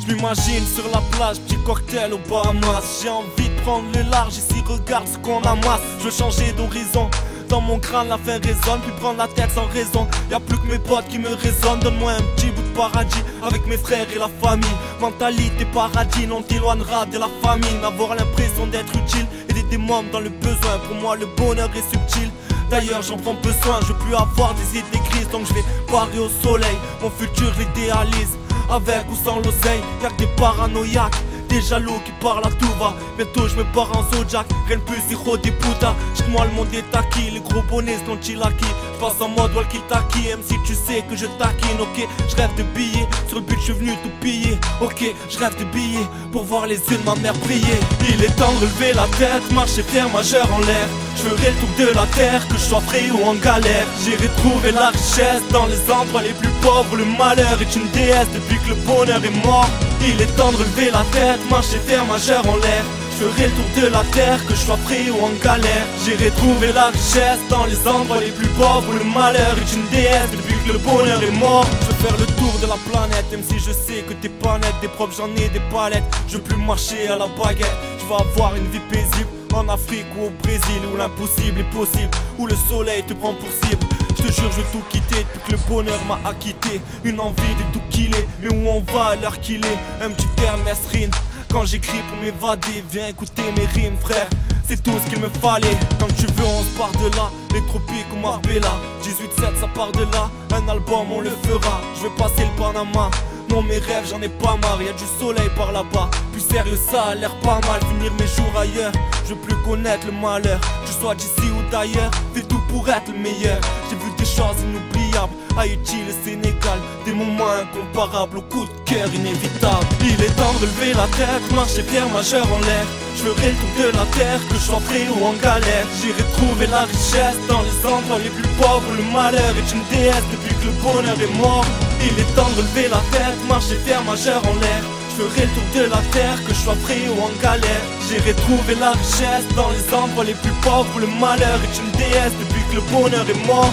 Je m'imagine sur la plage, petit cocktail aux Bahamas. J'ai envie de prendre le large, ici regarde ce qu'on amasse. Je veux changer d'horizon, dans mon crâne la fin résonne. Puis prendre la tête sans raison, y'a plus que mes potes qui me résonnent. Donne-moi un petit bout de paradis, avec mes frères et la famille. Mentalité paradis, non t'éloignera de la famine. Avoir l'impression d'être utile, aider des membres dans le besoin. Pour moi le bonheur est subtil, d'ailleurs j'en prends besoin. Je veux plus avoir des idées grises, donc je vais parer au soleil. Mon futur je l'idéalise, avec ou sans l'oseille. Y'a que des paranoïaques, des jaloux qui parlent à tout va. Bientôt je me barre en Zodiac, rien de plus zéro des putas. Moi le monde est acquis, les gros bonnets sont chillaki. J'passe en mode walkie-talkie, même si tu sais que je taquine. Ok, je rêve de billets, sur le but je suis venu tout piller. Ok, je rêve de billets, pour voir les yeux de ma mère briller. Il est temps de relever la tête, marcher fier, majeur en l'air. Je ferai le tour de la terre, que je sois frais ou en galère. J'irai trouver la richesse dans les endroits les plus pauvres. Le malheur est une déesse depuis que le bonheur est mort. Il est temps de relever la tête, marcher fier, majeur en l'air. Je ferai le tour de la terre, que je sois frais ou en galère. J'irai trouver la richesse dans les endroits les plus pauvres. Le malheur est une déesse depuis que le bonheur est mort. Je veux faire le tour de la planète, même si je sais que t'es pas net. Des propres j'en ai des palettes, je veux plus marcher à la baguette. Je veux avoir une vie paisible, en Afrique ou au Brésil, où l'impossible est possible, où le soleil te prend pour cible. Je te jure je veux tout quitter depuis que le bonheur m'a acquitté. Une envie de tout killer, mais où on va à l'heure qu'il est. Un petit air Mesrine, quand j'écris pour m'évader. Viens écouter mes rimes frère, c'est tout ce qu'il me fallait. Quand tu veux on se part de là, les tropiques ou Marbella. 18-7 ça part de là, un album on le fera. Je veux passer le Panama, non mes rêves j'en ai pas marre. Y'a du soleil par là-bas, plus sérieux ça a l'air pas mal. Finir mes jours ailleurs, je veux plus connaître le malheur. Que je sois d'ici ou d'ailleurs, fais tout pour être le meilleur. J'ai vu des choses inoubliables, Haïti, le Sénégal. Des moments incomparables, au coup de cœur inévitable. Il est temps de lever la tête, marcher fier, majeur en l'air. Je ferai le tour de la terre, que je sois frais ou en galère. J'irai trouver la richesse dans les endroits les plus pauvres. Le malheur est une déesse depuis que le bonheur est mort. Il est temps de lever la tête, marcher fier, majeur en l'air. Je ferai le tour de la terre, que je sois frais ou en galère. J'irai trouver la richesse dans les endroits les plus pauvres. Le malheur est une déesse depuis que le bonheur est mort.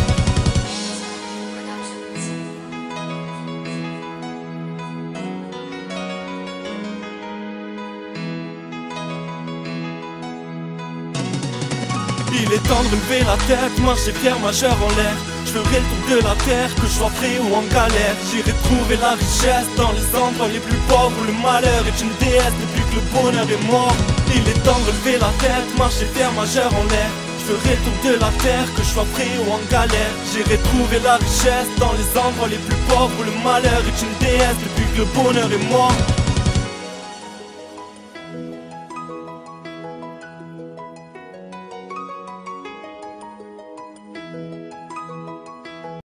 Il est temps de relever la tête, marcher fier, majeur en l'air. Je ferai le tour de la terre, que je sois frais ou en galère. J'irai trouver la richesse dans les endroits les plus pauvres. Le malheur est une déesse depuis que le bonheur est mort. Il est temps de relever la tête, marcher fier, majeur en l'air. Je ferai le tour de la terre, que je sois frais ou en galère. J'irai trouver la richesse dans les endroits les plus pauvres. Le malheur est une déesse depuis que le bonheur est mort.